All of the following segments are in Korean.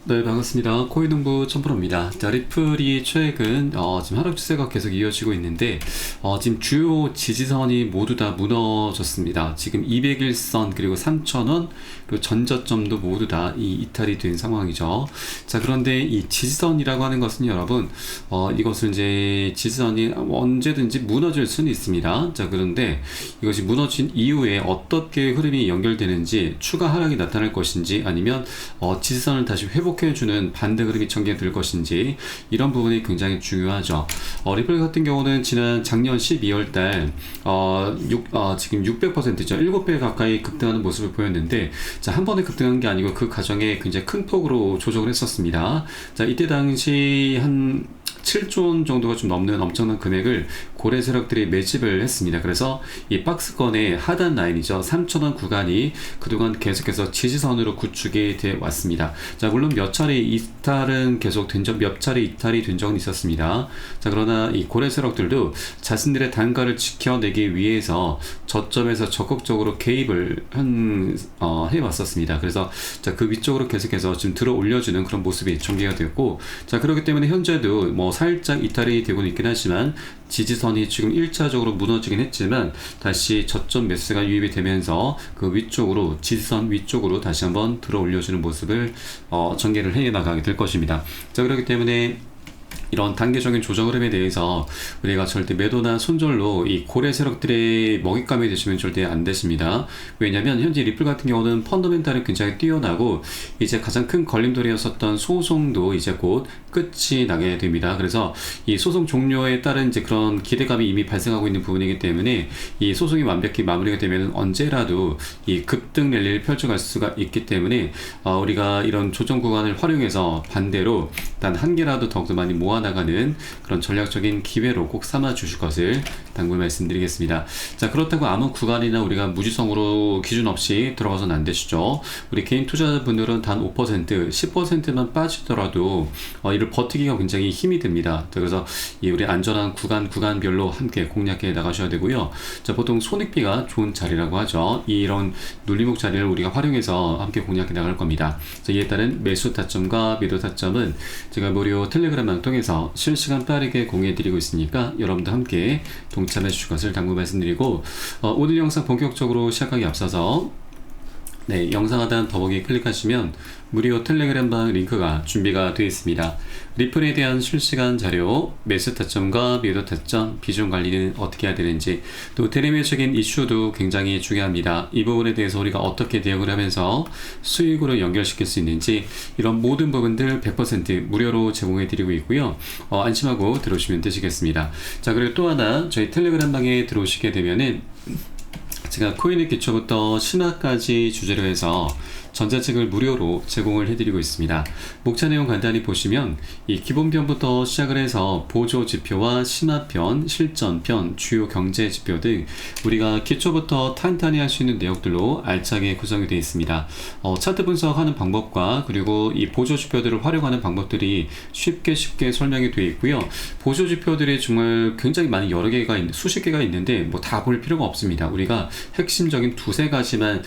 네, 반갑습니다. 코인농부 천프로입니다. 자, 리플이 최근 지금 하락 추세가 계속 이어지고 있는데 지금 주요 지지선이 모두 다 무너졌습니다. 지금 200일선 그리고 3,000원 그리고 전저점도 모두 다 이탈이 된 상황이죠. 자, 그런데 이 지지선이라고 하는 것은 여러분 이것은 이제 지지선이 언제든지 무너질 수는 있습니다. 자, 그런데 이것이 무너진 이후에 어떻게 흐름이 연결되는지 추가 하락이 나타날 것인지 아니면 지지선을 다시 회복해주는 반대 흐름이 전개될 것인지 이런 부분이 굉장히 중요하죠. 리플 같은 경우는 지난 작년 12월달 지금 600%죠. 7배 가까이 급등하는 모습을 보였는데 자, 한 번에 급등한 게 아니고 그 과정에 굉장히 큰 폭으로 조정을 했었습니다. 자, 이때 당시 한 7조 원 정도가 좀 넘는 엄청난 금액을 고래 세력들이 매집을 했습니다. 그래서 이 박스권의 하단 라인이죠. 3,000원 구간이 그동안 계속해서 지지선으로 구축이 되어 왔습니다. 자, 물론 몇 차례 이탈은 계속 몇 차례 이탈이 된 적은 있었습니다. 자, 그러나 이 고래 세력들도 자신들의 단가를 지켜내기 위해서 저점에서 적극적으로 개입을 해왔었습니다. 그래서 자, 그 위쪽으로 계속해서 지금 들어 올려주는 그런 모습이 전개가 되었고, 자, 그렇기 때문에 현재도 뭐 살짝 이탈이 되고는 있긴 하지만 지지선이 지금 1차적으로 무너지긴 했지만 다시 저점 매수가 유입이 되면서 그 위쪽으로 지지선 위쪽으로 다시 한번 들어 올려주는 모습을 전개를 해 나가게 될 것입니다. 자, 그렇기 때문에 이런 단계적인 조정 흐름에 대해서 우리가 절대 매도나 손절로 이 고래 세력들의 먹잇감이 되시면 절대 안 되십니다. 왜냐하면 현재 리플 같은 경우는 펀더멘탈이 굉장히 뛰어나고 이제 가장 큰 걸림돌이었었던 소송도 이제 곧 끝이 나게 됩니다. 그래서 이 소송 종료에 따른 이제 그런 기대감이 이미 발생하고 있는 부분이기 때문에 이 소송이 완벽히 마무리가 되면 언제라도 이 급등 랠리를 펼쳐갈 수가 있기 때문에 우리가 이런 조정 구간을 활용해서 반대로 단 한 개라도 더욱더 많이 모아나가는 그런 전략적인 기회로 꼭 삼아 주실 것을 당부를 말씀드리겠습니다. 자, 그렇다고 아무 구간이나 우리가 무지성으로 기준 없이 들어가서는 안 되시죠. 우리 개인 투자자분들은 단 5%, 10%만 빠지더라도 이를 버티기가 굉장히 힘이 듭니다. 그래서 우리 안전한 구간별로 함께 공략해 나가셔야 되고요. 자, 보통 손익비가 좋은 자리라고 하죠. 이런 눌림목 자리를 우리가 활용해서 함께 공략해 나갈 겁니다. 자, 이에 따른 매수 타점과 매도 타점은 제가 무료 텔레그램을 통해서 실시간 빠르게 공유해드리고 있으니까 여러분도 함께 동참해 주실 것을 당부 말씀드리고 오늘 영상 본격적으로 시작하기 앞서서 영상 하단 더보기 클릭하시면 무료 텔레그램방 링크가 준비가 되어 있습니다. 리플에 대한 실시간 자료, 매수 타점과 매도 타점, 비중 관리는 어떻게 해야 되는지, 또 대리매적인 이슈도 굉장히 중요합니다. 이 부분에 대해서 우리가 어떻게 대응을 하면서 수익으로 연결시킬 수 있는지 이런 모든 부분들 100% 무료로 제공해 드리고 있고요. 안심하고 들어오시면 되시겠습니다. 자, 그리고 또 하나 저희 텔레그램방에 들어오시게 되면은 제가 코인의 기초부터 신화까지 주제로 해서 전자책을 무료로 제공을 해드리고 있습니다. 목차 내용 간단히 보시면 이 기본편부터 시작을 해서 보조지표와 신화편, 실전편, 주요 경제지표 등 우리가 기초부터 탄탄히 할 수 있는 내용들로 알차게 구성이 되어 있습니다. 차트 분석하는 방법과 그리고 이 보조지표들을 활용하는 방법들이 쉽게 설명이 되어 있고요. 보조지표들이 정말 굉장히 많은 여러 개가 수십 개가 있는데 뭐 다 볼 필요가 없습니다. 우리가 핵심적인 두세 가지만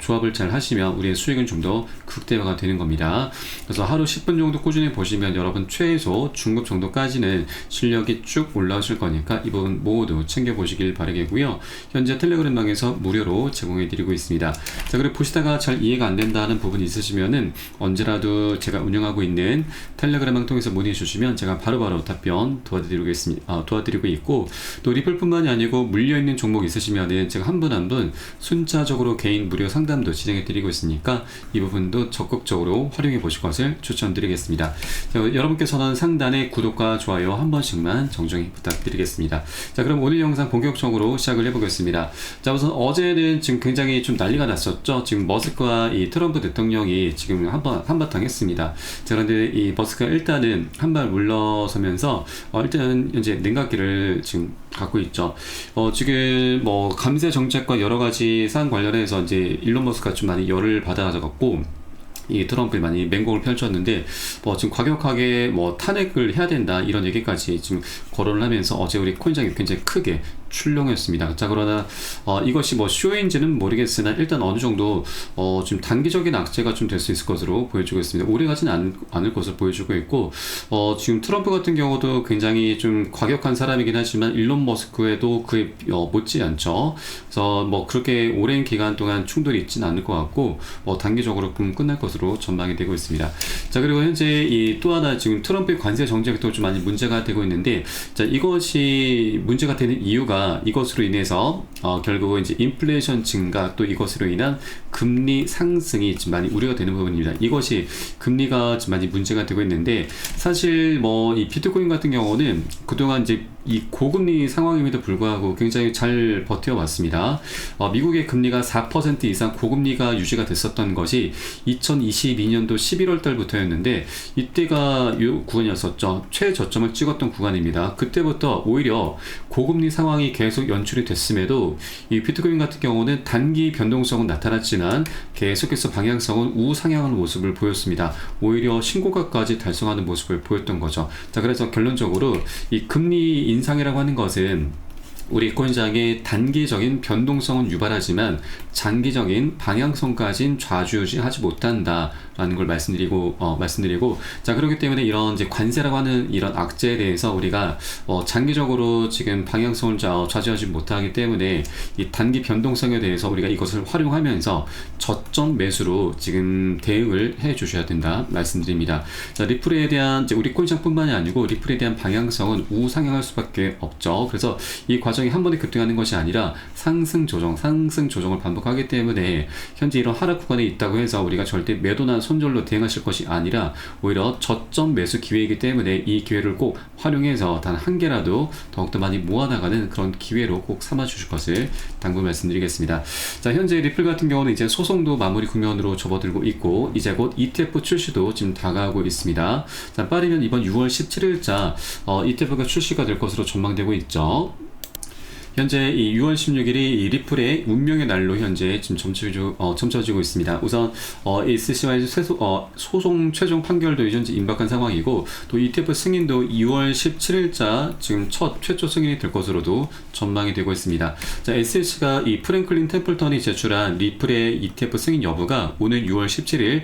조합을 잘 하시면 우리의 수익은 좀 더 극대화가 되는 겁니다. 그래서 하루 10분 정도 꾸준히 보시면 여러분 최소 중급 정도까지는 실력이 쭉 올라오실 거니까 이 부분 모두 챙겨보시길 바라겠고요. 현재 텔레그램방에서 무료로 제공해 드리고 있습니다. 자, 그리고 보시다가 잘 이해가 안 된다는 부분이 있으시면은 언제라도 제가 운영하고 있는 텔레그램방 통해서 문의해 주시면 제가 바로바로 답변 도와드리고 있고, 또 리플뿐만이 아니고 물려있는 종목 있으시면은 제가 한 분 한 분 순차적으로 개인 무료 상담도 진행해 드리고 있으니까 이 부분도 적극적으로 활용해 보실 것을 추천드리겠습니다. 여러분께서는 상단에 구독과 좋아요 한 번씩만 정정히 부탁드리겠습니다. 자, 그럼 오늘 영상 본격적으로 시작을 해보겠습니다. 자, 우선 어제는 지금 굉장히 좀 난리가 났었죠. 지금 머스크와 이 트럼프 대통령이 지금 한바탕 했습니다. 자, 그런데 이 머스크가 일단은 한 발 물러서면서 일단 현재 냉각기를 지금 갖고 있죠. 지금 뭐 감세 정책과 여러 가지 사안 관련해서 이제 일론 머스크가 좀 많이 열을 받아가지고 이 트럼프에 많이 맹공을 펼쳤는데 지금 과격하게 탄핵을 해야 된다 이런 얘기까지 지금 거론을 하면서 어제 우리 코인장이 굉장히 크게 출렁였습니다. 자, 그러나 이것이 쇼인지는 모르겠으나 일단 어느 정도 좀 단기적인 악재가 좀 될 수 있을 것으로 보여주고 있습니다. 오래 가지는 않을 것으로 보여주고 있고 지금 트럼프 같은 경우도 굉장히 좀 과격한 사람이긴 하지만 일론 머스크에도 그에 못지않죠. 그래서 그렇게 오랜 기간 동안 충돌이 있지는 않을 것 같고 단기적으로 끝날 것으로 전망이 되고 있습니다. 자, 그리고 현재 또 하나 지금 트럼프의 관세 정책도 좀 많이 문제가 되고 있는데, 자, 이것이 문제가 되는 이유가 이것으로 인해서 결국은 이제 인플레이션 증가 또 이것으로 인한 금리 상승이 좀 많이 우려가 되는 부분입니다. 이것이 금리가 좀 많이 문제가 되고 있는데, 사실 이 비트코인 같은 경우는 그동안 이제 이 고금리 상황임에도 불구하고 굉장히 잘 버텨왔습니다. 미국의 금리가 4% 이상 고금리가 유지가 됐었던 것이 2022년도 11월 달부터였는데 이때가 이 구간이었었죠. 최저점을 찍었던 구간입니다. 그때부터 오히려 고금리 상황이 계속 연출이 됐음에도 이 비트코인 같은 경우는 단기 변동성은 나타났지만 계속해서 방향성은 우상향하는 모습을 보였습니다. 오히려 신고가까지 달성하는 모습을 보였던 거죠. 자, 그래서 결론적으로 이 금리 인상이라고 하는 것은 우리 코인장의 단기적인 변동성은 유발하지만 장기적인 방향성까지는 좌지우지하지 못한다라는 걸 말씀드리고 자, 그렇기 때문에 이런 이제 관세라고 하는 이런 악재에 대해서 우리가 장기적으로 지금 방향성을 좌지우지 못하기 때문에 이 단기 변동성에 대해서 우리가 이것을 활용하면서 저점 매수로 지금 대응을 해 주셔야 된다 말씀드립니다. 자, 리플에 대한 이제 우리 코인장뿐만이 아니고 리플에 대한 방향성은 우상향할 수밖에 없죠. 그래서 이 과정이 한 번에 급등하는 것이 아니라 상승 조정을 반복하기 때문에 현재 이런 하락 구간에 있다고 해서 우리가 절대 매도나 손절로 대응하실 것이 아니라 오히려 저점 매수 기회이기 때문에 이 기회를 꼭 활용해서 단 한 개라도 더욱더 많이 모아나가는 그런 기회로 꼭 삼아 주실 것을 당부 말씀드리겠습니다. 자, 현재 리플 같은 경우는 이제 소송도 마무리 국면으로 접어들고 있고 이제 곧 ETF 출시도 지금 다가오고 있습니다. 자, 빠르면 이번 6월 17일자 ETF가 출시가 될 것으로 전망되고 있죠. 현재 이 6월 16일이 이 리플의 운명의 날로 현재 지금 점쳐지고 있습니다. 우선 SC와의 소송 최종 판결도 현재 임박한 상황이고 또 ETF 승인도 2월 17일자 지금 최초 승인이 될 것으로도 전망이 되고 있습니다. 자, SC가 이 프랭클린 템플턴이 제출한 리플의 ETF 승인 여부가 오늘 6월 17일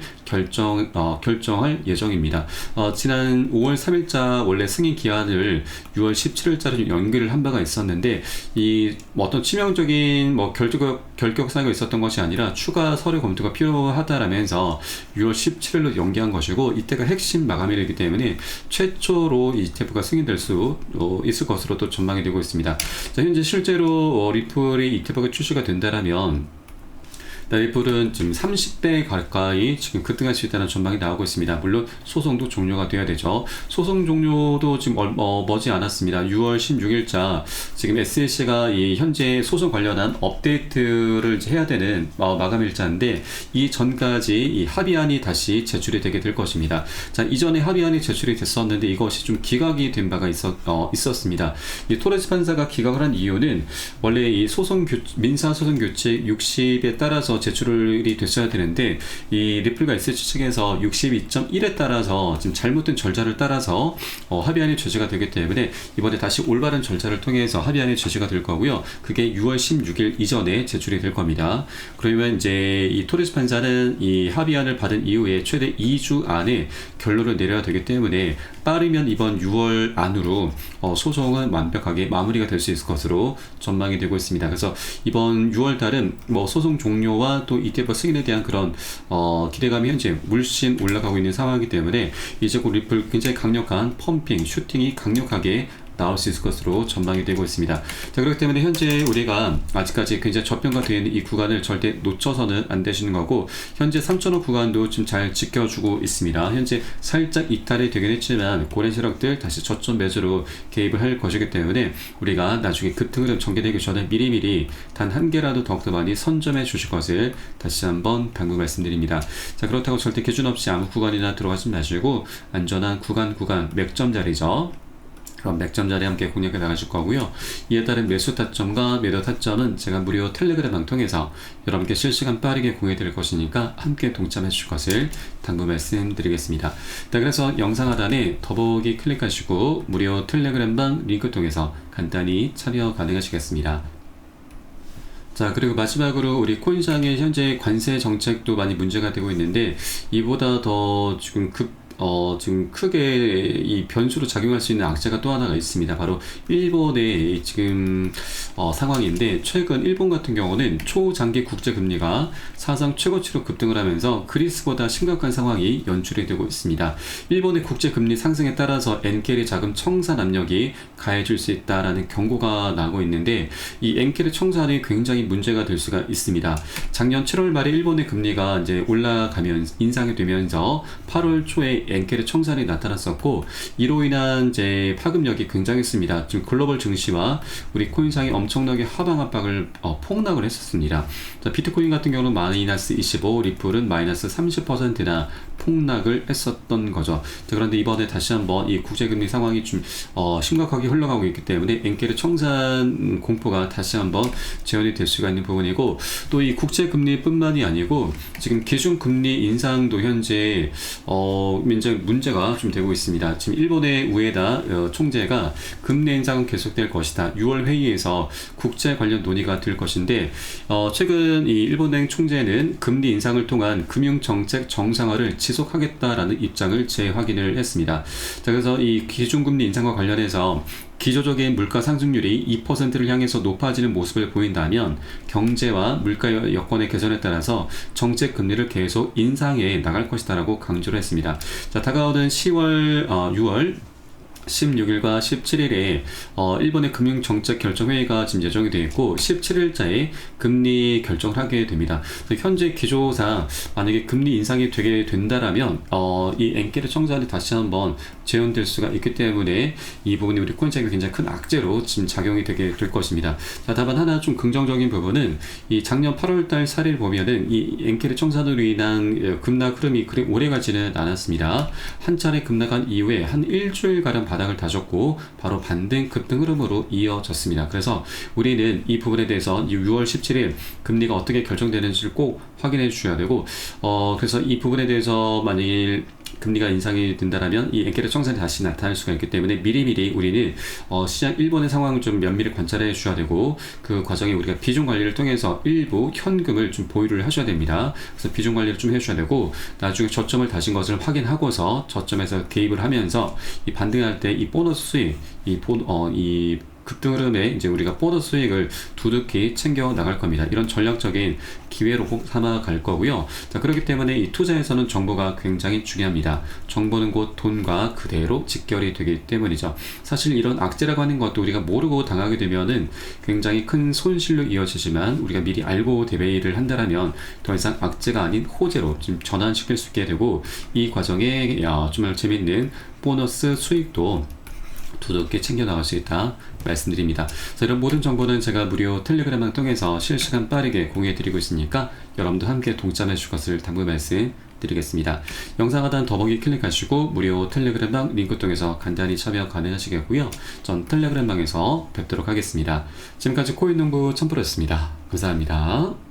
결정할 예정입니다. 지난 5월 3일자 원래 승인 기한을 6월 17일자로 연기를 한 바가 있었는데 이 어떤 치명적인 결격사유가 있었던 것이 아니라 추가 서류 검토가 필요하다라면서 6월 17일로 연기한 것이고 이때가 핵심 마감일이기 때문에 최초로 이 ETF가 승인될 수 있을 것으로 또 전망이 되고 있습니다. 자, 현재 실제로 리플이 ETF가 출시가 된다라면 리플은 지금 30배 가까이 지금 급등할 수 있다는 전망이 나오고 있습니다. 물론 소송도 종료가 돼야 되죠. 소송 종료도 지금 머지 않았습니다. 6월 16일자 지금 SEC가 이 현재 소송 관련한 업데이트를 해야 되는 마감일자인데 이 전까지 이 합의안이 다시 제출이 되게 될 것입니다. 자, 이전에 합의안이 제출이 됐었는데 이것이 좀 기각이 된 바가 있었습니다. 이 토레스 판사가 기각을 한 이유는 원래 이 민사 소송 규칙 60에 따라서 제출이 됐어야 되는데 이 리플과 SH 측에서 62.1에 따라서 지금 잘못된 절차를 따라서 합의안이 제시가 되기 때문에 이번에 다시 올바른 절차를 통해서 합의안이 제시가 될 거고요. 그게 6월 16일 이전에 제출이 될 겁니다. 그러면 이제 이 토레스 판사는 이 합의안을 받은 이후에 최대 2주 안에 결론을 내려야 되기 때문에 빠르면 이번 6월 안으로 소송은 완벽하게 마무리가 될 수 있을 것으로 전망이 되고 있습니다. 그래서 이번 6월 달은 소송 종료와 또 ETF 승인에 대한 그런 기대감이 현재 물씬 올라가고 있는 상황이기 때문에 이제 곧 리플 굉장히 강력한 펌핑, 슈팅이 강력하게 나올 수 있을 것으로 전망이 되고 있습니다. 자, 그렇기 때문에 현재 우리가 아직까지 굉장히 저평가 되어 있는 이 구간을 절대 놓쳐서는 안 되시는 거고 현재 3,000원 구간도 좀 잘 지켜주고 있습니다. 현재 살짝 이탈이 되긴 했지만 고래 세력들 다시 저점 매수로 개입을 할 것이기 때문에 우리가 나중에 급등 흐름 전개되기 전에 미리미리 단 한 개라도 더욱더 많이 선점해 주실 것을 다시 한번 당부 말씀드립니다. 자, 그렇다고 절대 기준 없이 아무 구간이나 들어가지 마시고 안전한 구간 맥점 자리죠. 그럼 맥점 자리 함께 공략해 나가실 거고요. 이에 따른 매수 타점과 매도 타점은 제가 무료 텔레그램 통해서 여러분께 실시간 빠르게 공유해 드릴 것이니까 함께 동참해 주실 것을 당부 말씀드리겠습니다. 자, 그래서 영상 하단에 더보기 클릭하시고 무료 텔레그램방 링크 통해서 간단히 참여 가능하시겠습니다. 자, 그리고 마지막으로 우리 코인시장의 현재 관세 정책도 많이 문제가 되고 있는데, 이보다 더 지금 크게 이 변수로 작용할 수 있는 악재가 또 하나가 있습니다. 바로 일본의 지금 상황인데, 최근 일본 같은 경우는 초장기 국제 금리가 사상 최고치로 급등을 하면서 그리스보다 심각한 상황이 연출이 되고 있습니다. 일본의 국제 금리 상승에 따라서 엔켈의 자금 청산 압력이 가해질 수 있다라는 경고가 나고 있는데, 이 엔켈의 청산이 굉장히 문제가 될 수가 있습니다. 작년 7월 말에 일본의 금리가 이제 인상이 되면서 8월 초에 엔켈의 청산이 나타났었고, 이로 인한 이제 파급력이 굉장했습니다. 지금 글로벌 증시와 우리 코인상이 엄청나게 하방 압박을 폭락을 했었습니다. 자, 비트코인 같은 경우는 마이너스 25, 리플은 마이너스 30%나 폭락을 했었던 거죠. 자, 그런데 이번에 다시 한번 이 국제금리 상황이 좀 심각하게 흘러가고 있기 때문에 엔켈의 청산 공포가 다시 한번 재현이 될 수가 있는 부분이고, 또 이 국제금리뿐만이 아니고 지금 기준금리 인상도 현재 문제가 좀 되고 있습니다. 지금 일본의 우에다 총재가 금리 인상은 계속될 것이다. 6월 회의에서 국제 관련 논의가 될 것인데, 최근 이 일본행 총재는 금리 인상을 통한 금융정책 정상화를 지속하겠다라는 입장을 재확인을 했습니다. 자, 그래서 이 기준금리 인상과 관련해서 기조적인 물가 상승률이 2%를 향해서 높아지는 모습을 보인다면 경제와 물가 여건의 개선에 따라서 정책 금리를 계속 인상해 나갈 것이다라고 강조를 했습니다. 자, 다가오는 6월 16일과 17일에 일본의 금융정책결정회의가 지금 예정이 되어 있고, 17일자에 금리 결정을 하게 됩니다. 현재 기조상 만약에 금리 인상이 되게 된다라면 이 엔켈의 청산이 다시 한번 재현될 수가 있기 때문에 이 부분이 우리 코인시장에 굉장히 큰 악재로 지금 작용이 되게 될 것입니다. 자, 다만 하나 좀 긍정적인 부분은 이 작년 8월달 사례를 보면은 이 엔켈의 청산으로 인한 급락 흐름이 그리 오래가지는 않았습니다. 한 차례 급락한 이후에 한 일주일가량 바닥을 다졌고 바로 반등 급등 흐름으로 이어졌습니다. 그래서 우리는 이 부분에 대해서 6월 17일 금리가 어떻게 결정되는지를 꼭 확인해 주셔야 되고, 그래서 이 부분에 대해서 만일 금리가 인상이 된다라면 이 엔켈의 청산이 다시 나타날 수가 있기 때문에 미리미리 우리는 시장 일본의 상황을 좀 면밀히 관찰해 주셔야 되고, 그 과정에 우리가 비중 관리를 통해서 일부 현금을 좀 보유를 하셔야 됩니다. 그래서 비중 관리를 좀 해주셔야 되고, 나중에 저점을 다신 것을 확인하고서 저점에서 개입을 하면서 이 반등할 때 이 보너스 수익, 이 급등 흐름에 이제 우리가 보너스 수익을 두둑히 챙겨 나갈 겁니다. 이런 전략적인 기회로 꼭 삼아 갈 거고요. 자, 그렇기 때문에 이 투자에서는 정보가 굉장히 중요합니다. 정보는 곧 돈과 그대로 직결이 되기 때문이죠. 사실 이런 악재라고 하는 것도 우리가 모르고 당하게 되면은 굉장히 큰 손실로 이어지지만, 우리가 미리 알고 대비를 한다라면 더 이상 악재가 아닌 호재로 좀 전환시킬 수 있게 되고, 이 과정에 정말 재밌는 보너스 수익도 두둑히 챙겨 나갈 수 있다 말씀드립니다. 그래서 이런 모든 정보는 제가 무료 텔레그램을 통해서 실시간 빠르게 공유해 드리고 있으니까 여러분도 함께 동참해 주실 것을 당부 말씀드리겠습니다. 영상 하단 더보기 클릭하시고 무료 텔레그램방 링크 통해서 간단히 참여 가능하시겠고요. 전 텔레그램방에서 뵙도록 하겠습니다. 지금까지 코인농부 첨프로였습니다. 감사합니다.